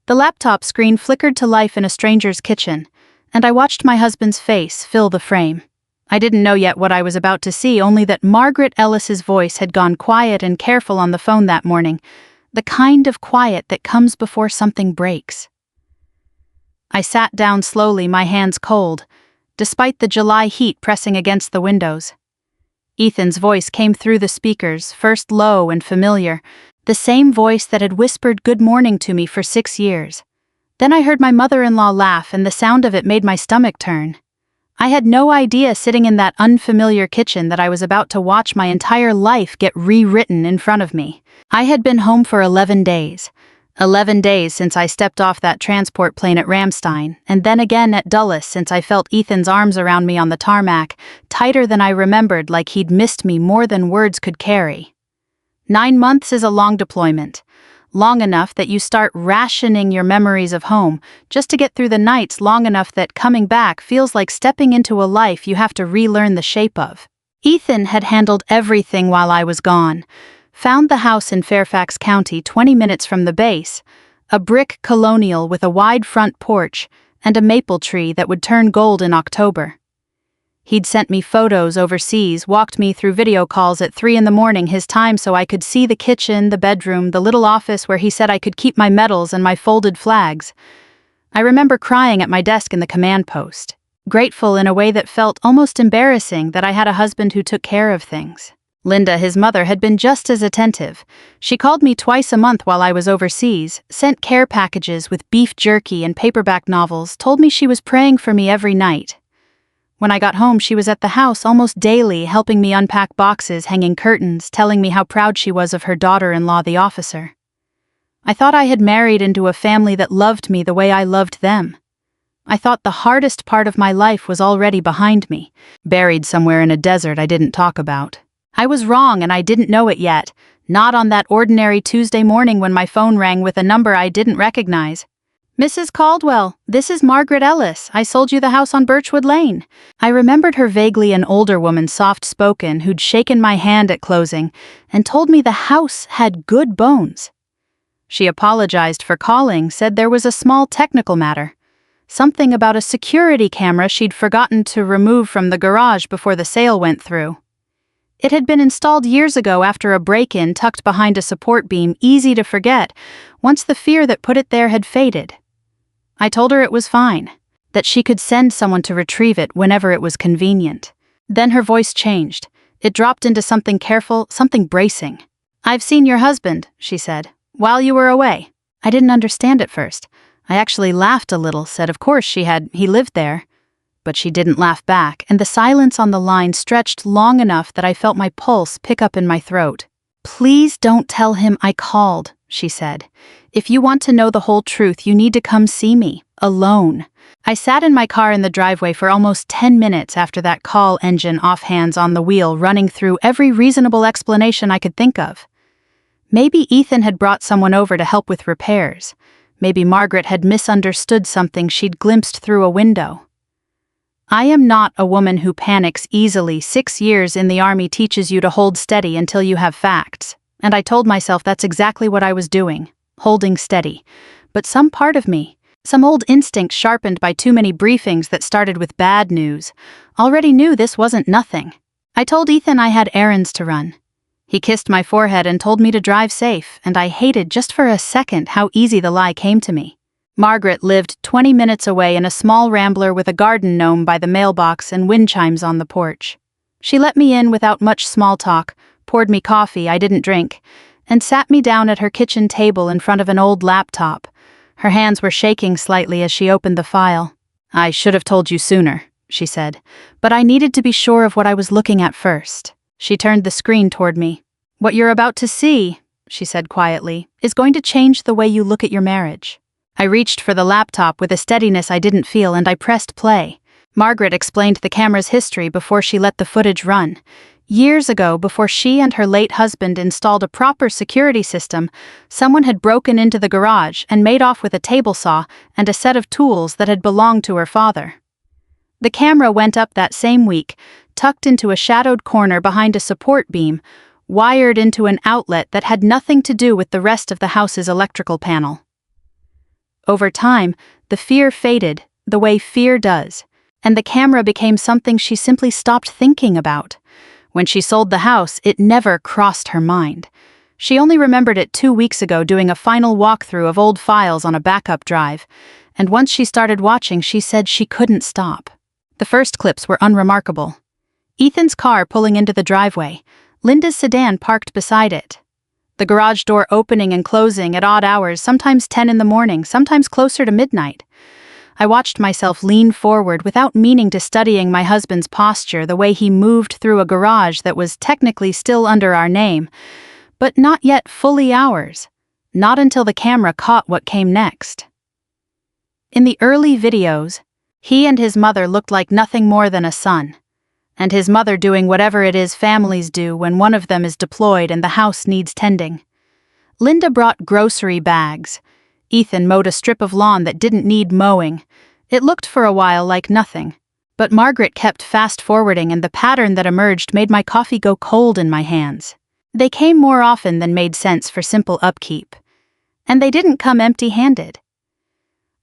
The laptop screen flickered to life in a stranger's kitchen, and I watched my husband's face fill the frame. I didn't know yet what I was about to see, only that Margaret Ellis's voice had gone quiet and careful on the phone that morning, the kind of quiet that comes before something breaks. I sat down slowly, my hands cold, despite the July heat pressing against the windows. Ethan's voice came through the speakers, first low and familiar, the same voice that had whispered good morning to me for 6 years. Then I heard my mother-in-law laugh, and the sound of it made my stomach turn. I had no idea sitting in that unfamiliar kitchen that I was about to watch my entire life get rewritten in front of me. I had been home for 11 days. 11 days since I stepped off that transport plane at Ramstein, and then again at Dulles since I felt Ethan's arms around me on the tarmac, tighter than I remembered, like he'd missed me more than words could carry. 9 months is a long deployment. Long enough that you start rationing your memories of home, just to get through the nights long enough that coming back feels like stepping into a life you have to relearn the shape of. Ethan had handled everything while I was gone. Found the house in Fairfax County 20 minutes from the base, a brick colonial with a wide front porch and a maple tree that would turn gold in October. He'd sent me photos overseas, walked me through video calls at 3 a.m. his time so I could see the kitchen, the bedroom, the little office where he said I could keep my medals and my folded flags. I remember crying at my desk in the command post, grateful in a way that felt almost embarrassing that I had a husband who took care of things. Linda, his mother, had been just as attentive. She called me twice a month while I was overseas, sent care packages with beef jerky and paperback novels, told me she was praying for me every night. When I got home, she was at the house almost daily, helping me unpack boxes, hanging curtains, telling me how proud she was of her daughter-in-law, the officer. I thought I had married into a family that loved me the way I loved them. I thought the hardest part of my life was already behind me, buried somewhere in a desert I didn't talk about. I was wrong, and I didn't know it yet, not on that ordinary Tuesday morning when my phone rang with a number I didn't recognize. "Mrs. Caldwell, this is Margaret Ellis. I sold you the house on Birchwood Lane." I remembered her vaguely, an older woman, soft-spoken, who'd shaken my hand at closing and told me the house had good bones. She apologized for calling, said there was a small technical matter. Something about a security camera she'd forgotten to remove from the garage before the sale went through. It had been installed years ago after a break-in tucked behind a support beam, easy to forget, once the fear that put it there had faded. I told her it was fine, that she could send someone to retrieve it whenever it was convenient. Then her voice changed. It dropped into something careful, something bracing. "I've seen your husband," she said, "while you were away." I didn't understand at first. I actually laughed a little, said of course he lived there. But she didn't laugh back, and the silence on the line stretched long enough that I felt my pulse pick up in my throat. "Please don't tell him I called," she said. "If you want to know the whole truth, you need to come see me, alone." I sat in my car in the driveway for almost 10 minutes after that call, engine off, hands on the wheel, running through every reasonable explanation I could think of. Maybe Ethan had brought someone over to help with repairs. Maybe Margaret had misunderstood something she'd glimpsed through a window. I am not a woman who panics easily. 6 years in the Army teaches you to hold steady until you have facts, and I told myself that's exactly what I was doing, holding steady. But some part of me, some old instinct sharpened by too many briefings that started with bad news, already knew this wasn't nothing. I told Ethan I had errands to run. He kissed my forehead and told me to drive safe, and I hated just for a second how easy the lie came to me. Margaret lived 20 minutes away in a small rambler with a garden gnome by the mailbox and wind chimes on the porch. She let me in without much small talk, poured me coffee I didn't drink, and sat me down at her kitchen table in front of an old laptop. Her hands were shaking slightly as she opened the file. "I should have told you sooner," she said, "but I needed to be sure of what I was looking at first." She turned the screen toward me. "What you're about to see," she said quietly, "is going to change the way you look at your marriage." I reached for the laptop with a steadiness I didn't feel, and I pressed play. Margaret explained the camera's history before she let the footage run. Years ago, before she and her late husband installed a proper security system, someone had broken into the garage and made off with a table saw and a set of tools that had belonged to her father. The camera went up that same week, tucked into a shadowed corner behind a support beam, wired into an outlet that had nothing to do with the rest of the house's electrical panel. Over time, the fear faded, the way fear does, and the camera became something she simply stopped thinking about. When she sold the house, it never crossed her mind. She only remembered it 2 weeks ago doing a final walkthrough of old files on a backup drive, and once she started watching, she said she couldn't stop. The first clips were unremarkable. Ethan's car pulling into the driveway, Linda's sedan parked beside it. The garage door opening and closing at odd hours, sometimes 10 in the morning, sometimes closer to midnight. I watched myself lean forward without meaning to, studying my husband's posture, the way he moved through a garage that was technically still under our name, but not yet fully ours. Not until the camera caught what came next. In the early videos, he and his mother looked like nothing more than a son, and his mother doing whatever it is families do when one of them is deployed and the house needs tending. Linda brought grocery bags. Ethan mowed a strip of lawn that didn't need mowing. It looked for a while like nothing, but Margaret kept fast-forwarding, and the pattern that emerged made my coffee go cold in my hands. They came more often than made sense for simple upkeep, and they didn't come empty-handed.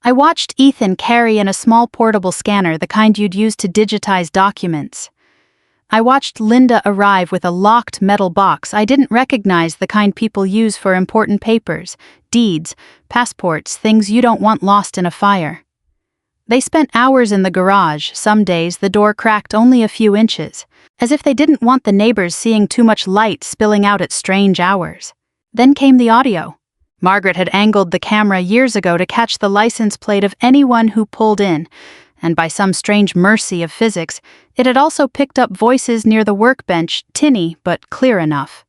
I watched Ethan carry in a small portable scanner, the kind you'd use to digitize documents. I watched Linda arrive with a locked metal box. I didn't recognize, the kind people use for important papers, deeds, passports, things you don't want lost in a fire. They spent hours in the garage. Some days the door cracked only a few inches, as if they didn't want the neighbors seeing too much light spilling out at strange hours. Then came the audio. Margaret had angled the camera years ago to catch the license plate of anyone who pulled in, and by some strange mercy of physics, it had also picked up voices near the workbench, tinny but clear enough.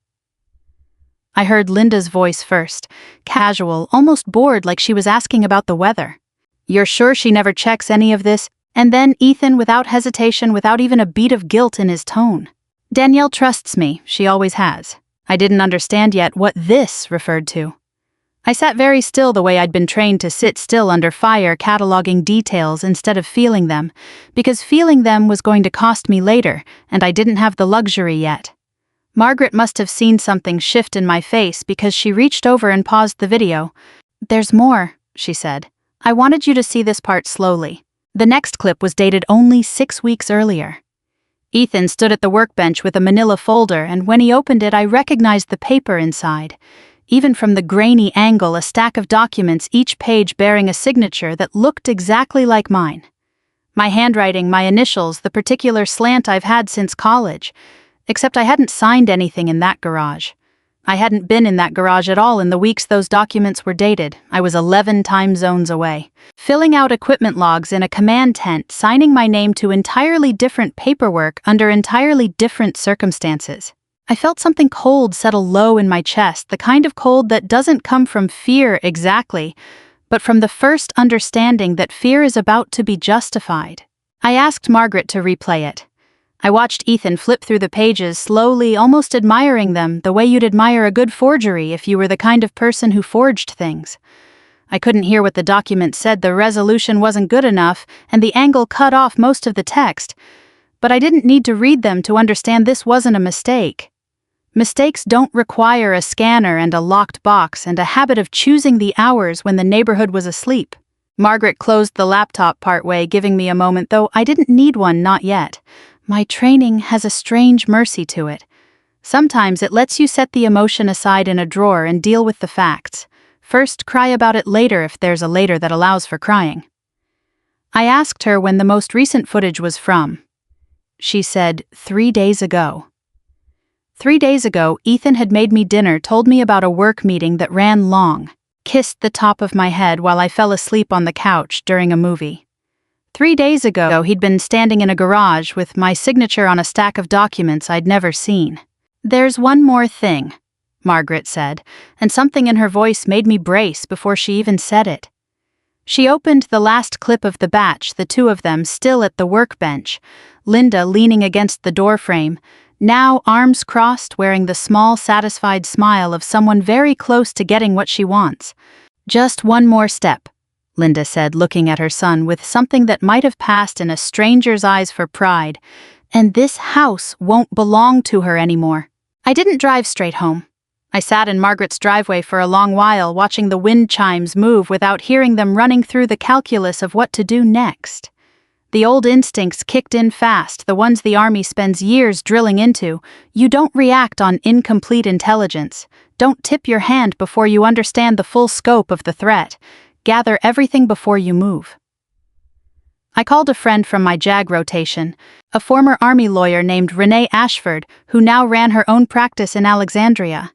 I heard Linda's voice first, casual, almost bored, like she was asking about the weather. "You're sure she never checks any of this?" And then Ethan, without hesitation, without even a beat of guilt in his tone. "Danielle trusts me, she always has." I didn't understand yet what this referred to. I sat very still, the way I'd been trained to sit still under fire, cataloging details instead of feeling them, because feeling them was going to cost me later, and I didn't have the luxury yet. Margaret must have seen something shift in my face, because she reached over and paused the video. "There's more," she said. "I wanted you to see this part slowly." The next clip was dated only 6 weeks earlier. Ethan stood at the workbench with a manila folder, and when he opened it, I recognized the paper inside. Even from the grainy angle, a stack of documents, each page bearing a signature that looked exactly like mine. My handwriting, my initials, the particular slant I've had since college. Except I hadn't signed anything in that garage. I hadn't been in that garage at all in the weeks those documents were dated. I was 11 time zones away, filling out equipment logs in a command tent, signing my name to entirely different paperwork under entirely different circumstances. I felt something cold settle low in my chest, the kind of cold that doesn't come from fear exactly, but from the first understanding that fear is about to be justified. I asked Margaret to replay it. I watched Ethan flip through the pages, slowly, almost admiring them, the way you'd admire a good forgery if you were the kind of person who forged things. I couldn't hear what the document said, the resolution wasn't good enough, and the angle cut off most of the text. But I didn't need to read them to understand this wasn't a mistake. Mistakes don't require a scanner and a locked box and a habit of choosing the hours when the neighborhood was asleep. Margaret closed the laptop partway, giving me a moment, though I didn't need one, not yet. My training has a strange mercy to it. Sometimes it lets you set the emotion aside in a drawer and deal with the facts. First, cry about it later if there's a later that allows for crying. I asked her when the most recent footage was from. She said, 3 days ago. 3 days ago, Ethan had made me dinner, told me about a work meeting that ran long, kissed the top of my head while I fell asleep on the couch during a movie. 3 days ago, he'd been standing in a garage with my signature on a stack of documents I'd never seen. "There's one more thing," Margaret said, and something in her voice made me brace before she even said it. She opened the last clip of the batch, the two of them still at the workbench, Linda leaning against the doorframe, now arms crossed, wearing the small, satisfied smile of someone very close to getting what she wants. "Just one more step," Linda said, looking at her son with something that might have passed in a stranger's eyes for pride, "and this house won't belong to her anymore." I didn't drive straight home. I sat in Margaret's driveway for a long while, watching the wind chimes move without hearing them running through the calculus of what to do next. The old instincts kicked in fast, the ones the army spends years drilling into. You don't react on incomplete intelligence. Don't tip your hand before you understand the full scope of the threat. Gather everything before you move. I called a friend from my JAG rotation, a former army lawyer named Renee Ashford, who now ran her own practice in Alexandria.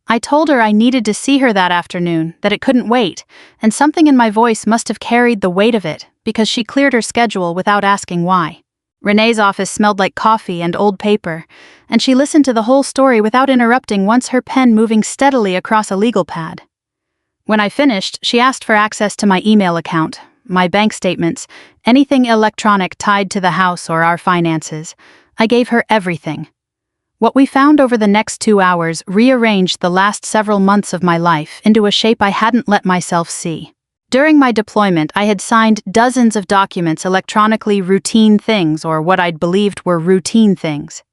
I told her I needed to see her that afternoon, that it couldn't wait, and something in my voice must have carried the weight of it, because she cleared her schedule without asking why. Renee's office smelled like coffee and old paper, and she listened to the whole story without interrupting, once her pen moving steadily across a legal pad. When I finished, she asked for access to my email account, my bank statements, anything electronic tied to the house or our finances. I gave her everything. What we found over the next 2 hours rearranged the last several months of my life into a shape I hadn't let myself see. During my deployment, I had signed dozens of documents electronically, routine things, or what I'd believed were routine things.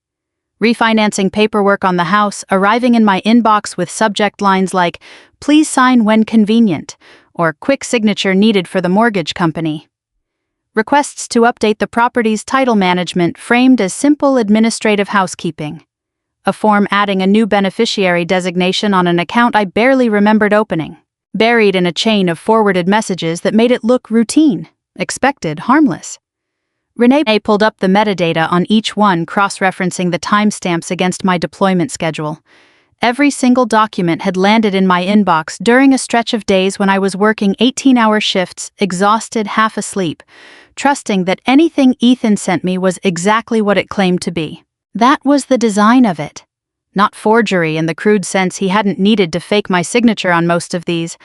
Refinancing paperwork on the house, arriving in my inbox with subject lines like, "Please sign when convenient," or "Quick signature needed for the mortgage company." Requests to update the property's title management, framed as simple administrative housekeeping. A form adding a new beneficiary designation on an account I barely remembered opening, buried in a chain of forwarded messages that made it look routine, expected, harmless. Renee pulled up the metadata on each one, cross-referencing the timestamps against my deployment schedule. Every single document had landed in my inbox during a stretch of days when I was working 18-hour shifts, exhausted, half asleep, trusting that anything Ethan sent me was exactly what it claimed to be. That was the design of it. Not forgery in the crude sense he hadn't needed to fake my signature on most of these.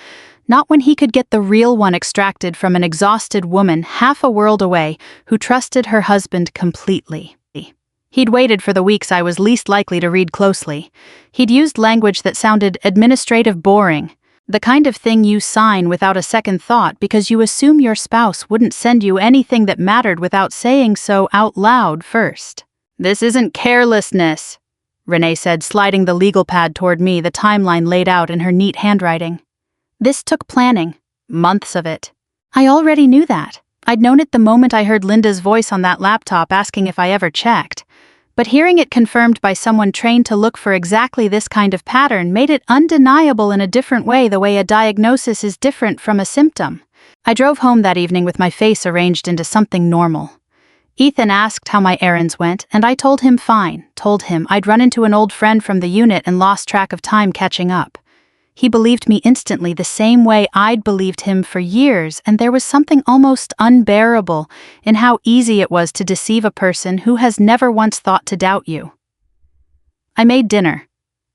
Not when he could get the real one extracted from an exhausted woman half a world away who trusted her husband completely. He'd waited for the weeks I was least likely to read closely. He'd used language that sounded administrative boring, the kind of thing you sign without a second thought because you assume your spouse wouldn't send you anything that mattered without saying so out loud first. "This isn't carelessness," Renee said, sliding the legal pad toward me, the timeline laid out in her neat handwriting. "This took planning, months of it." I already knew that. I'd known it the moment I heard Linda's voice on that laptop asking if I ever checked. But hearing it confirmed by someone trained to look for exactly this kind of pattern made it undeniable in a different way, the way a diagnosis is different from a symptom. I drove home that evening with my face arranged into something normal. Ethan asked how my errands went, and I told him fine, told him I'd run into an old friend from the unit and lost track of time catching up. He believed me instantly, the same way I'd believed him for years, and there was something almost unbearable in how easy it was to deceive a person who has never once thought to doubt you. I made dinner.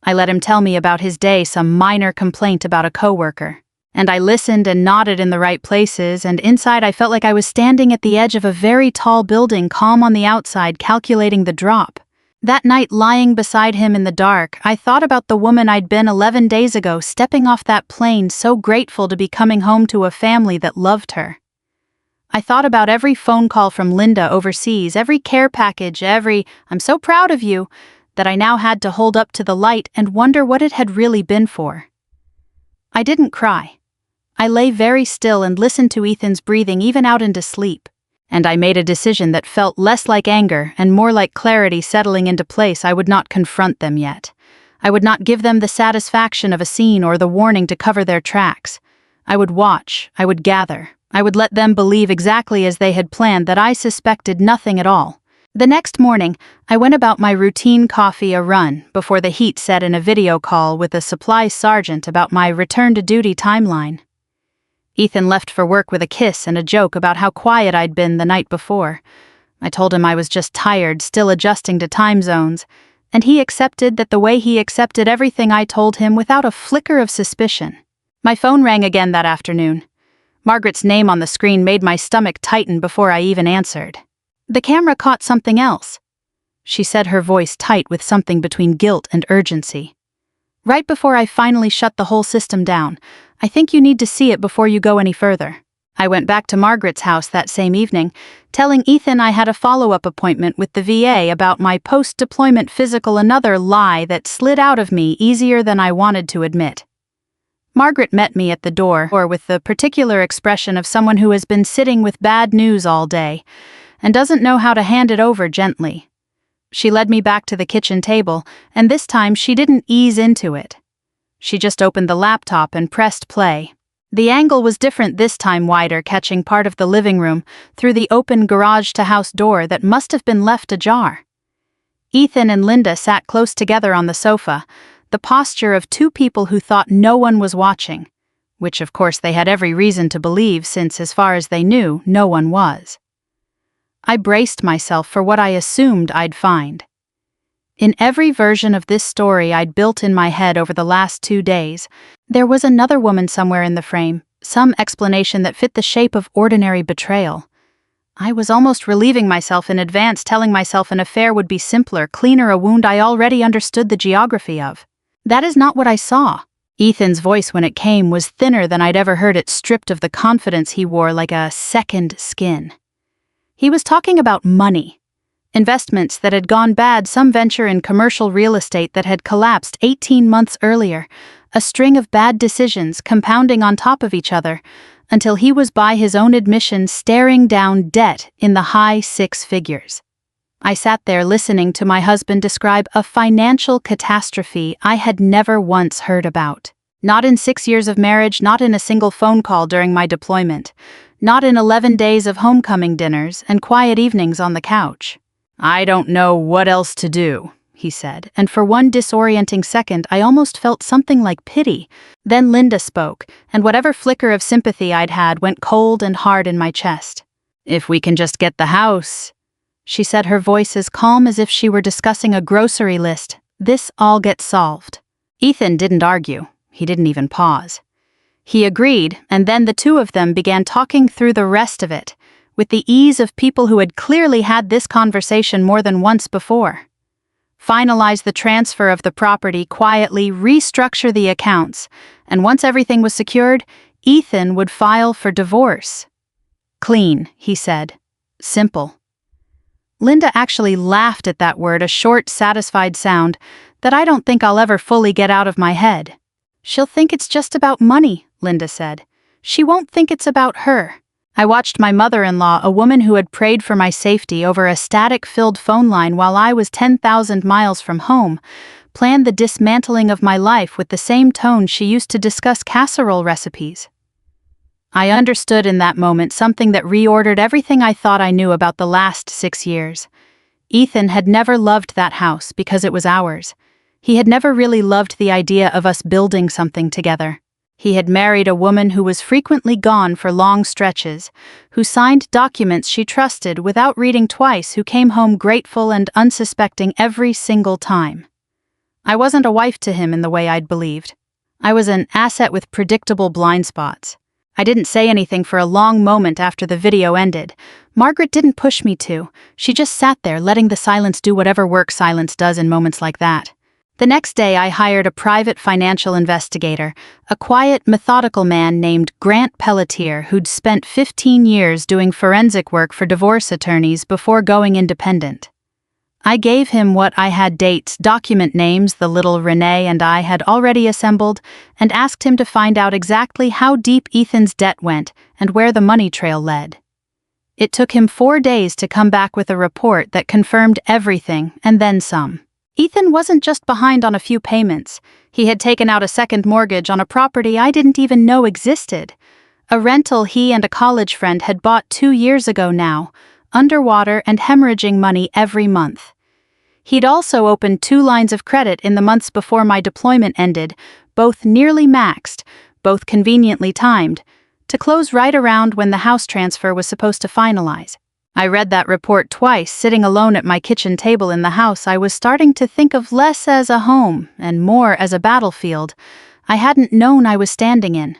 I let him tell me about his day, some minor complaint about a coworker. And I listened and nodded in the right places, and inside I felt like I was standing at the edge of a very tall building, calm on the outside, calculating the drop. That night, lying beside him in the dark, I thought about the woman I'd been 11 days ago, stepping off that plane, so grateful to be coming home to a family that loved her. I thought about every phone call from Linda overseas, every care package, every "I'm so proud of you," that I now had to hold up to the light and wonder what it had really been for. I didn't cry. I lay very still and listened to Ethan's breathing even out into sleep. And I made a decision that felt less like anger and more like clarity settling into place. I would not confront them yet. I would not give them the satisfaction of a scene or the warning to cover their tracks. I would watch, I would gather, I would let them believe exactly as they had planned that I suspected nothing at all. The next morning, I went about my routine coffee a run before the heat set in a video call with a supply sergeant about my return-to-duty timeline. Ethan left for work with a kiss and a joke about how quiet I'd been the night before. I told him I was just tired, still adjusting to time zones, and he accepted that the way he accepted everything I told him without a flicker of suspicion. My phone rang again that afternoon. Margaret's name on the screen made my stomach tighten before I even answered. The camera caught something else. She said, her voice tight with something between guilt and urgency. "Right before I finally shut the whole system down, I think you need to see it before you go any further." I went back to Margaret's house that same evening, telling Ethan I had a follow-up appointment with the VA about my post-deployment physical, another lie that slid out of me easier than I wanted to admit. Margaret met me at the door with the particular expression of someone who has been sitting with bad news all day and doesn't know how to hand it over gently. She led me back to the kitchen table, and this time she didn't ease into it. She just opened the laptop and pressed play. The angle was different this time, wider, catching part of the living room through the open garage-to-house door that must have been left ajar. Ethan and Linda sat close together on the sofa, the posture of two people who thought no one was watching, which of course they had every reason to believe since, as far as they knew, no one was. I braced myself for what I assumed I'd find. In every version of this story I'd built in my head over the last 2 days, there was another woman somewhere in the frame, some explanation that fit the shape of ordinary betrayal. I was almost relieving myself in advance, telling myself an affair would be simpler, cleaner, a wound I already understood the geography of. That is not what I saw. Ethan's voice, when it came, was thinner than I'd ever heard it, stripped of the confidence he wore, like a second skin. He was talking about money. Investments that had gone bad, some venture in commercial real estate that had collapsed 18 months earlier, a string of bad decisions compounding on top of each other, until he was, by his own admission, staring down debt in the high 6 figures. I sat there listening to my husband describe a financial catastrophe I had never once heard about. Not in 6 years of marriage, not in a single phone call during my deployment, not in 11 days of homecoming dinners and quiet evenings on the couch. "I don't know what else to do," he said, and for one disorienting second I almost felt something like pity. Then Linda spoke, and whatever flicker of sympathy I'd had went cold and hard in my chest. "If we can just get the house," she said, her voice as calm as if she were discussing a grocery list, "this all gets solved." Ethan didn't argue. He didn't even pause. He agreed, and then the two of them began talking through the rest of it, with the ease of people who had clearly had this conversation more than once before. Finalize the transfer of the property quietly, restructure the accounts, and once everything was secured, Ethan would file for divorce. Clean, he said. Simple. Linda actually laughed at that word, a short, satisfied sound that I don't think I'll ever fully get out of my head. "She'll think it's just about money," Linda said. "She won't think it's about her." I watched my mother-in-law, a woman who had prayed for my safety over a static-filled phone line while I was 10,000 miles from home, plan the dismantling of my life with the same tone she used to discuss casserole recipes. I understood in that moment something that reordered everything I thought I knew about the last 6 years. Ethan had never loved that house because it was ours. He had never really loved the idea of us building something together. He had married a woman who was frequently gone for long stretches, who signed documents she trusted without reading twice, who came home grateful and unsuspecting every single time. I wasn't a wife to him in the way I'd believed. I was an asset with predictable blind spots. I didn't say anything for a long moment after the video ended. Margaret didn't push me to. She just sat there, letting the silence do whatever work silence does in moments like that. The next day I hired a private financial investigator, a quiet, methodical man named Grant Pelletier who'd spent 15 years doing forensic work for divorce attorneys before going independent. I gave him what I had: dates, document names the little Renee and I had already assembled, and asked him to find out exactly how deep Ethan's debt went and where the money trail led. It took him 4 days to come back with a report that confirmed everything, and then some. Ethan wasn't just behind on a few payments. He had taken out a second mortgage on a property I didn't even know existed. A rental he and a college friend had bought 2 years ago now, underwater and hemorrhaging money every month. He'd also opened 2 lines of credit in the months before my deployment ended, both nearly maxed, both conveniently timed, to close right around when the house transfer was supposed to finalize. I read that report twice, sitting alone at my kitchen table in the house I was starting to think of less as a home and more as a battlefield I hadn't known I was standing in.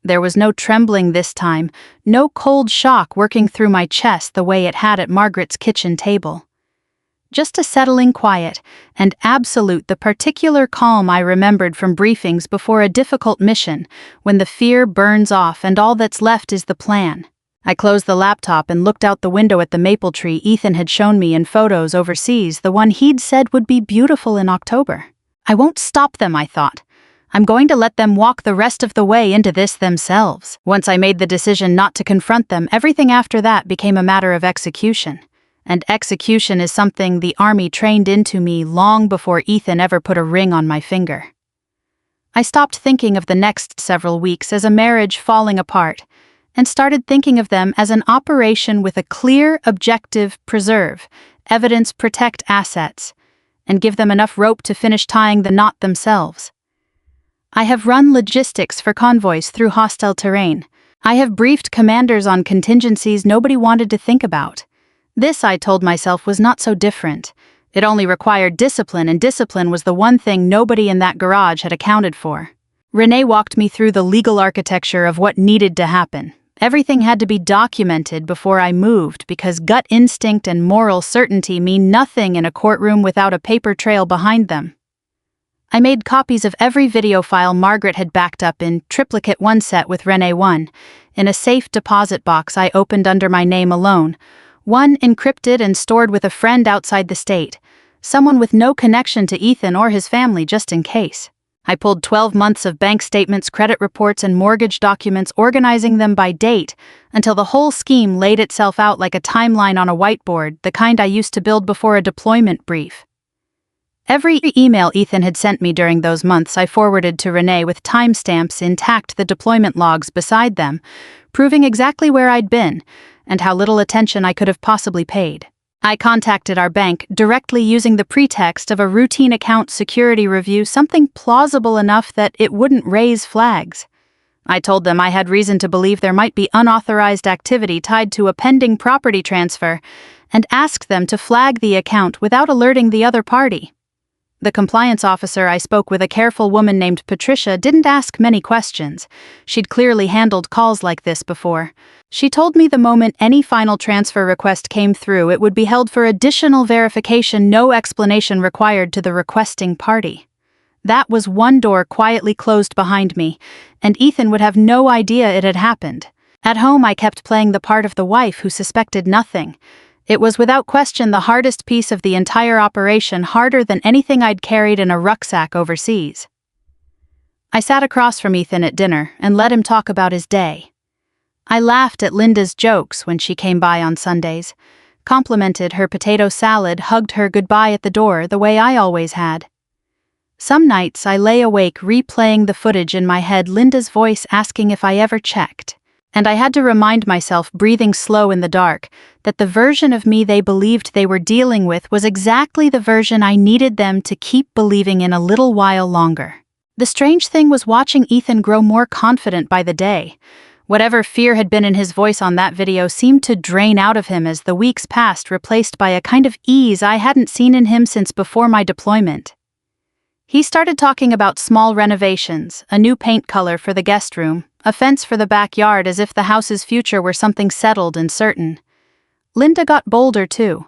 There was no trembling this time, no cold shock working through my chest the way it had at Margaret's kitchen table. just a settling quiet, and absolute the particular calm I remembered from briefings before a difficult mission, when the fear burns off and all that's left is the plan. I closed the laptop and looked out the window at the maple tree Ethan had shown me in photos overseas, the one he'd said would be beautiful in October. I won't stop them, I thought. I'm going to let them walk the rest of the way into this themselves. Once I made the decision not to confront them, everything after that became a matter of execution. And execution is something the Army trained into me long before Ethan ever put a ring on my finger. I stopped thinking of the next several weeks as a marriage falling apart, and started thinking of them as an operation with a clear objective: preserve, evidence, protect assets, and give them enough rope to finish tying the knot themselves. I have run logistics for convoys through hostile terrain. I have briefed commanders on contingencies nobody wanted to think about. This, I told myself, was not so different. It only required discipline, and discipline was the one thing nobody in that garage had accounted for. Renee walked me through the legal architecture of what needed to happen. Everything had to be documented before I moved, because gut instinct and moral certainty mean nothing in a courtroom without a paper trail behind them. I made copies of every video file Margaret had backed up in triplicate one set with Renee one, in a safe deposit box I opened under my name alone, one encrypted and stored with a friend outside the state, someone with no connection to Ethan or his family, just in case. I pulled 12 months of bank statements, credit reports, and mortgage documents, organizing them by date, until the whole scheme laid itself out like a timeline on a whiteboard, the kind I used to build before a deployment brief. Every email Ethan had sent me during those months I forwarded to Renee with timestamps intact, the deployment logs beside them, proving exactly where I'd been, and how little attention I could have possibly paid. I contacted our bank directly using the pretext of a routine account security review, something plausible enough that it wouldn't raise flags. I told them I had reason to believe there might be unauthorized activity tied to a pending property transfer, and asked them to flag the account without alerting the other party. The compliance officer I spoke with, a careful woman named Patricia, didn't ask many questions. She'd clearly handled calls like this before. She told me the moment any final transfer request came through, it would be held for additional verification, no explanation required to the requesting party. That was one door quietly closed behind me, and Ethan would have no idea it had happened. At home, I kept playing the part of the wife who suspected nothing. It was without question the hardest piece of the entire operation, harder than anything I'd carried in a rucksack overseas. I sat across from Ethan at dinner and let him talk about his day. I laughed at Linda's jokes when she came by on Sundays, complimented her potato salad, hugged her goodbye at the door the way I always had. Some nights I lay awake replaying the footage in my head, Linda's voice asking if I ever checked. And I had to remind myself, breathing slow in the dark, that the version of me they believed they were dealing with was exactly the version I needed them to keep believing in a little while longer. The strange thing was watching Ethan grow more confident by the day. Whatever fear had been in his voice on that video seemed to drain out of him as the weeks passed, replaced by a kind of ease I hadn't seen in him since before my deployment. He started talking about small renovations, a new paint color for the guest room, a fence for the backyard, as if the house's future were something settled and certain. Linda got bolder too.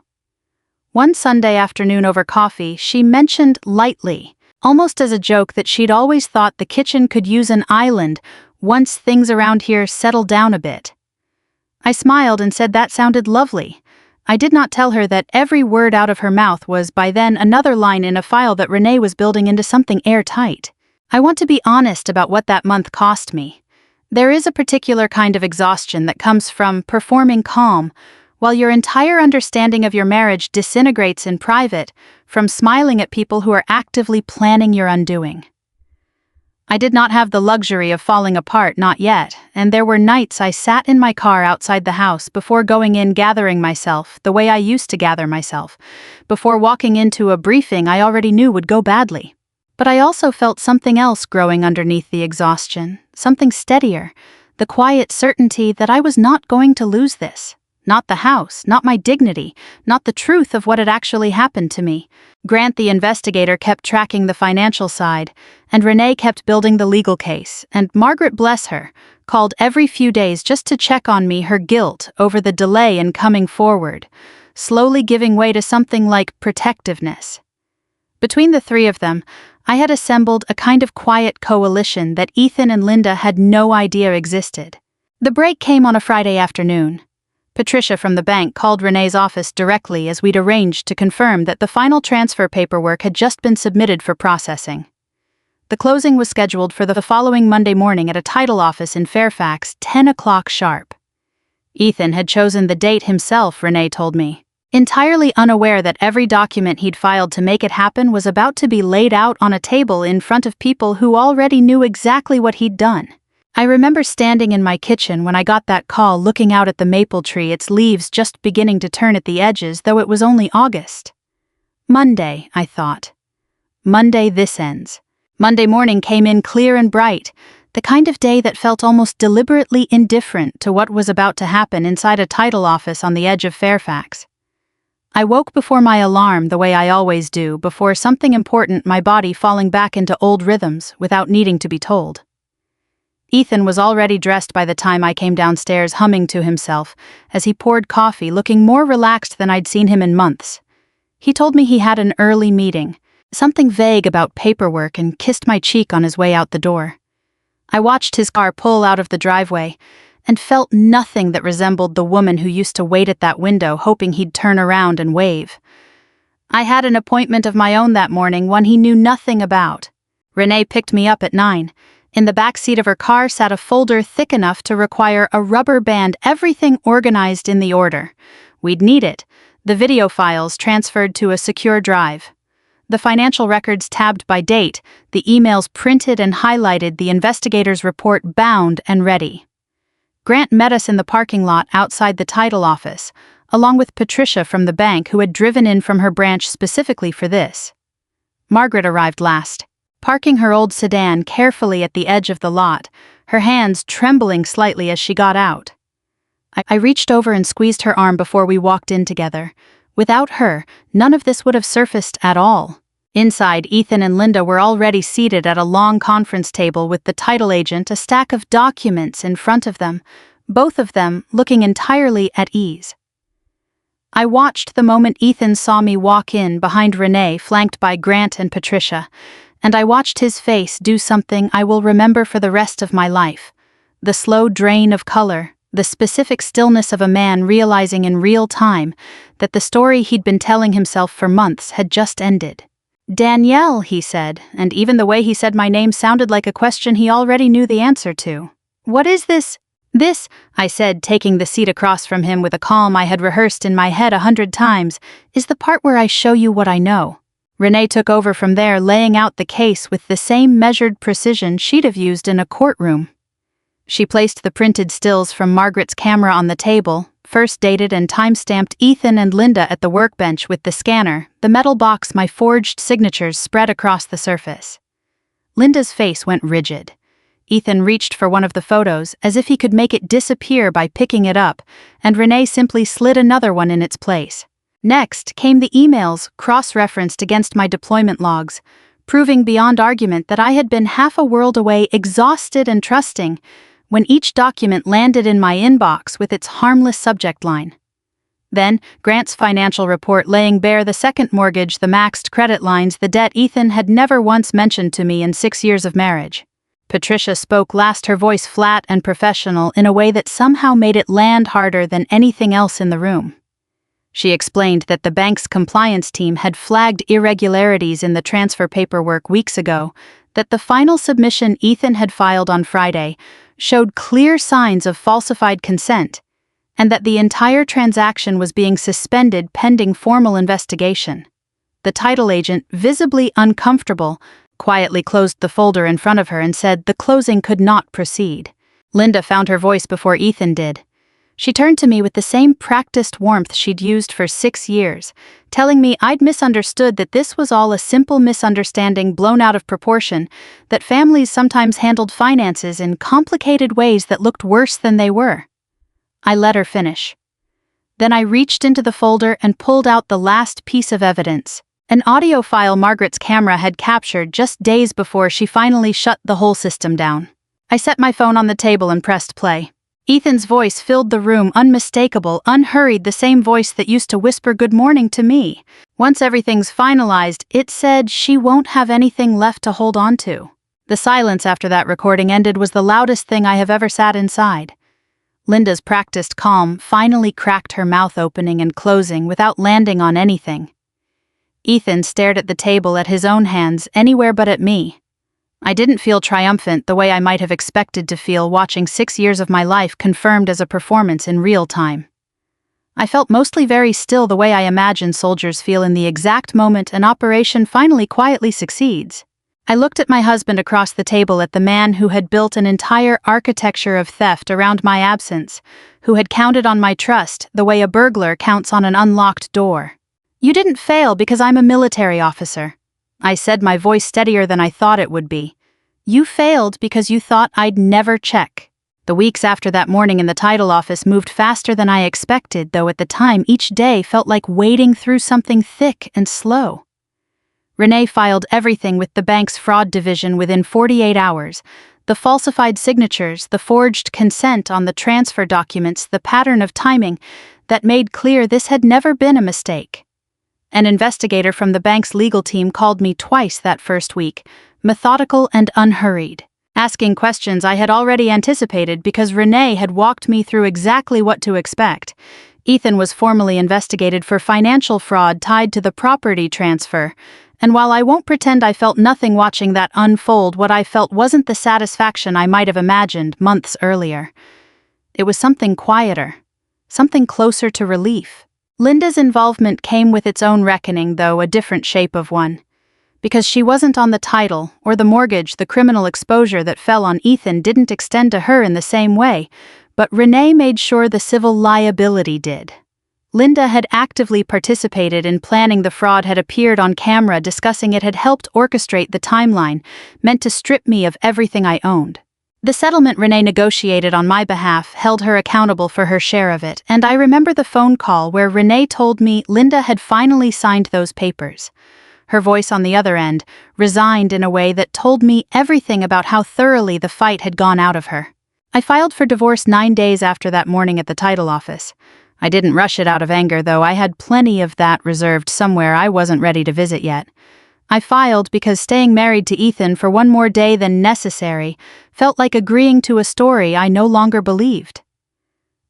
One Sunday afternoon over coffee, she mentioned lightly, almost as a joke, that she'd always thought the kitchen could use an island once things around here settled down a bit. I smiled and said that sounded lovely. I did not tell her that every word out of her mouth was by then another line in a file that Renee was building into something airtight. I want to be honest about what that month cost me. There is a particular kind of exhaustion that comes from performing calm, while your entire understanding of your marriage disintegrates in private, from smiling at people who are actively planning your undoing. I did not have the luxury of falling apart, not yet, and there were nights I sat in my car outside the house before going in, gathering myself the way I used to gather myself, before walking into a briefing I already knew would go badly. But I also felt something else growing underneath the exhaustion, something steadier, the quiet certainty that I was not going to lose this. Not the house, not my dignity, not the truth of what had actually happened to me. Grant, the investigator, kept tracking the financial side, and Renee kept building the legal case, and Margaret, bless her, called every few days just to check on me, her guilt over the delay in coming forward. slowly giving way to something like protectiveness. Between the three of them, I had assembled a kind of quiet coalition that Ethan and Linda had no idea existed. The break came on a Friday afternoon. Patricia from the bank called Renee's office directly as we'd arranged to confirm that the final transfer paperwork had just been submitted for processing. The closing was scheduled for the following Monday morning at a title office in Fairfax, 10 o'clock sharp. Ethan had chosen the date himself, Renee told me, entirely unaware that every document he'd filed to make it happen was about to be laid out on a table in front of people who already knew exactly what he'd done. I remember standing in my kitchen when I got that call, looking out at the maple tree, its leaves just beginning to turn at the edges, though it was only August. Monday, I thought. Monday, this ends. Monday morning came in clear and bright, the kind of day that felt almost deliberately indifferent to what was about to happen inside a title office on the edge of Fairfax. I woke before my alarm the way I always do, before something important, my body falling back into old rhythms without needing to be told. Ethan was already dressed by the time I came downstairs, humming to himself as he poured coffee, looking more relaxed than I'd seen him in months. He told me he had an early meeting, something vague about paperwork, and kissed my cheek on his way out the door. I watched his car pull out of the driveway and felt nothing that resembled the woman who used to wait at that window hoping he'd turn around and wave. I had an appointment of my own that morning, one he knew nothing about. Renee picked me up at 9. In the back seat of her car sat a folder thick enough to require a rubber band, everything organized in the order we'd need it, the video files transferred to a secure drive, the financial records tabbed by date, the emails printed and highlighted, the investigator's report bound and ready. Grant met us in the parking lot outside the title office, along with Patricia from the bank, who had driven in from her branch specifically for this. Margaret arrived last, parking her old sedan carefully at the edge of the lot, her hands trembling slightly as she got out. I reached over and squeezed her arm before we walked in together. Without her, none of this would have surfaced at all. Inside, Ethan and Linda were already seated at a long conference table with the title agent, a stack of documents in front of them, both of them looking entirely at ease. I watched the moment Ethan saw me walk in behind Renee, flanked by Grant and Patricia, and I watched his face do something I will remember for the rest of my life. The slow drain of color, the specific stillness of a man realizing in real time that the story he'd been telling himself for months had just ended. "Danielle," he said, and even the way he said my name sounded like a question he already knew the answer to. "What is this?" "This," I said, taking the seat across from him with a calm I had rehearsed in my head 100 times, "is the part where I show you what I know." Renee took over from there, laying out the case with the same measured precision she'd have used in a courtroom. She placed the printed stills from Margaret's camera on the table, first dated and time-stamped, Ethan and Linda at the workbench with the scanner, the metal box, my forged signatures spread across the surface. Linda's face went rigid. Ethan reached for one of the photos as if he could make it disappear by picking it up, and Renee simply slid another one in its place. Next came the emails, cross-referenced against my deployment logs, proving beyond argument that I had been half a world away, exhausted and trusting, when each document landed in my inbox with its harmless subject line. Then, Grant's financial report laying bare the second mortgage, the maxed credit lines, the debt Ethan had never once mentioned to me in 6 years of marriage. Patricia spoke last, her voice flat and professional in a way that somehow made it land harder than anything else in the room. She explained that the bank's compliance team had flagged irregularities in the transfer paperwork weeks ago, that the final submission Ethan had filed on Friday showed clear signs of falsified consent, and that the entire transaction was being suspended pending formal investigation. The title agent, visibly uncomfortable, quietly closed the folder in front of her and said the closing could not proceed. Linda found her voice before Ethan did. She turned to me with the same practiced warmth she'd used for 6 years, telling me I'd misunderstood, that this was all a simple misunderstanding blown out of proportion, that families sometimes handled finances in complicated ways that looked worse than they were. I let her finish. Then I reached into the folder and pulled out the last piece of evidence, an audio file Margaret's camera had captured just days before she finally shut the whole system down. I set my phone on the table and pressed play. Ethan's voice filled the room, unmistakable, unhurried, the same voice that used to whisper good morning to me. Once everything's finalized, it said she won't have anything left to hold on to. The silence after that recording ended was the loudest thing I have ever sat inside. Linda's practiced calm finally cracked her mouth opening and closing without landing on anything. Ethan stared at the table at his own hands, anywhere but at me. I didn't feel triumphant the way I might have expected to feel watching 6 years of my life confirmed as a performance in real time. I felt mostly very still, the way I imagine soldiers feel in the exact moment an operation finally quietly succeeds. I looked at my husband across the table, at the man who had built an entire architecture of theft around my absence, who had counted on my trust the way a burglar counts on an unlocked door. "You didn't fail because I'm a military officer," I said, my voice steadier than I thought it would be. "You failed because you thought I'd never check." The weeks after that morning in the title office moved faster than I expected, though at the time each day felt like wading through something thick and slow. Renee filed everything with the bank's fraud division within 48 hours. The falsified signatures, the forged consent on the transfer documents, the pattern of timing that made clear this had never been a mistake. An investigator from the bank's legal team called me twice that first week, methodical and unhurried, asking questions I had already anticipated because Renee had walked me through exactly what to expect. Ethan was formally investigated for financial fraud tied to the property transfer, and while I won't pretend I felt nothing watching that unfold, what I felt wasn't the satisfaction I might have imagined months earlier. It was something quieter, something closer to relief. Linda's involvement came with its own reckoning, though a different shape of one. Because she wasn't on the title or the mortgage, the criminal exposure that fell on Ethan didn't extend to her in the same way, but Renee made sure the civil liability did. Linda had actively participated in planning the fraud, had appeared on camera discussing it, had helped orchestrate the timeline, meant to strip me of everything I owned. The settlement Renee negotiated on my behalf held her accountable for her share of it, and I remember the phone call where Renee told me Linda had finally signed those papers. Her voice on the other end, resigned in a way that told me everything about how thoroughly the fight had gone out of her. I filed for divorce 9 days after that morning at the title office. I didn't rush it out of anger, though. I had plenty of that reserved somewhere I wasn't ready to visit yet. I filed because staying married to Ethan for one more day than necessary felt like agreeing to a story I no longer believed.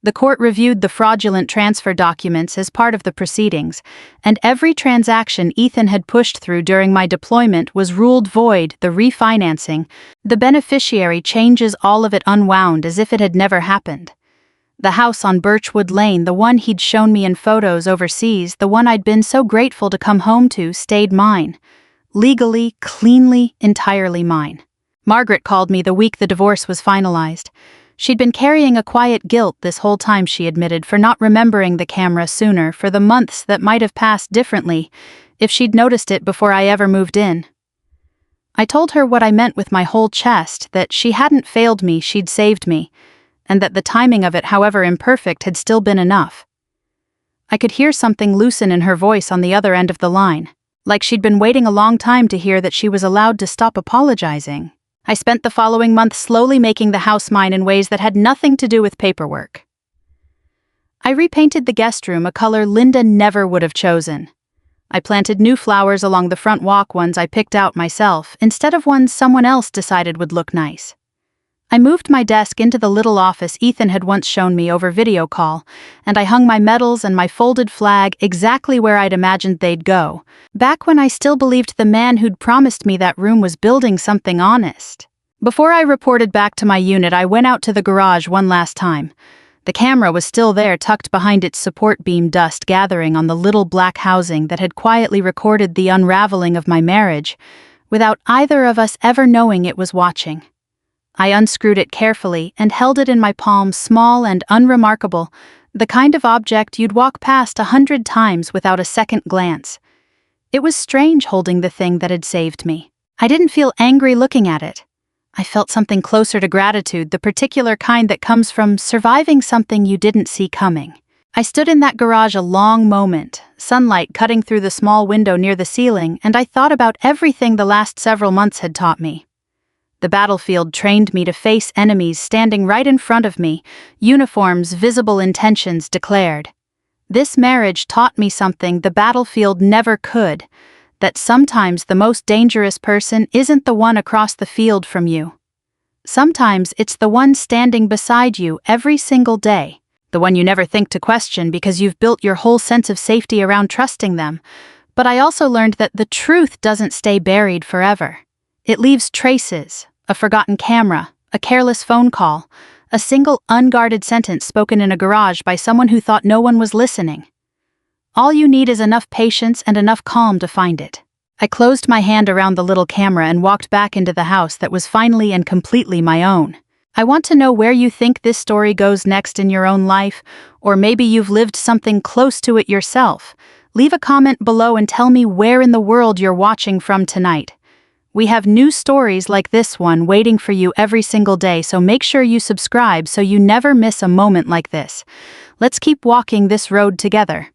The court reviewed the fraudulent transfer documents as part of the proceedings, and every transaction Ethan had pushed through during my deployment was ruled void. The refinancing, the beneficiary changes, all of it unwound as if it had never happened. The house on Birchwood Lane, the one he'd shown me in photos overseas, the one I'd been so grateful to come home to, stayed mine. Legally, cleanly, entirely mine. Margaret called me the week the divorce was finalized. She'd been carrying a quiet guilt this whole time, she admitted, for not remembering the camera sooner, for the months that might have passed differently if she'd noticed it before I ever moved in. I told her what I meant with my whole chest, that she hadn't failed me, she'd saved me, and that the timing of it, however imperfect, had still been enough. I could hear something loosen in her voice on the other end of the line, like she'd been waiting a long time to hear that she was allowed to stop apologizing. I spent the following month slowly making the house mine in ways that had nothing to do with paperwork. I repainted the guest room a color Linda never would have chosen. I planted new flowers along the front walk, ones I picked out myself, instead of ones someone else decided would look nice. I moved my desk into the little office Ethan had once shown me over video call, and I hung my medals and my folded flag exactly where I'd imagined they'd go, back when I still believed the man who'd promised me that room was building something honest. Before I reported back to my unit, I went out to the garage one last time. The camera was still there, tucked behind its support beam, dust gathering on the little black housing that had quietly recorded the unraveling of my marriage, without either of us ever knowing it was watching. I unscrewed it carefully and held it in my palm, small and unremarkable, the kind of object you'd walk past 100 times without a second glance. It was strange holding the thing that had saved me. I didn't feel angry looking at it. I felt something closer to gratitude, the particular kind that comes from surviving something you didn't see coming. I stood in that garage a long moment, sunlight cutting through the small window near the ceiling, and I thought about everything the last several months had taught me. The battlefield trained me to face enemies standing right in front of me, uniforms, visible intentions declared. This marriage taught me something the battlefield never could, that sometimes the most dangerous person isn't the one across the field from you. Sometimes it's the one standing beside you every single day, the one you never think to question because you've built your whole sense of safety around trusting them. But I also learned that the truth doesn't stay buried forever. It leaves traces, a forgotten camera, a careless phone call, a single unguarded sentence spoken in a garage by someone who thought no one was listening. All you need is enough patience and enough calm to find it. I closed my hand around the little camera and walked back into the house that was finally and completely my own. I want to know where you think this story goes next in your own life, or maybe you've lived something close to it yourself. Leave a comment below and tell me where in the world you're watching from tonight. We have new stories like this one waiting for you every single day, so make sure you subscribe so you never miss a moment like this. Let's keep walking this road together.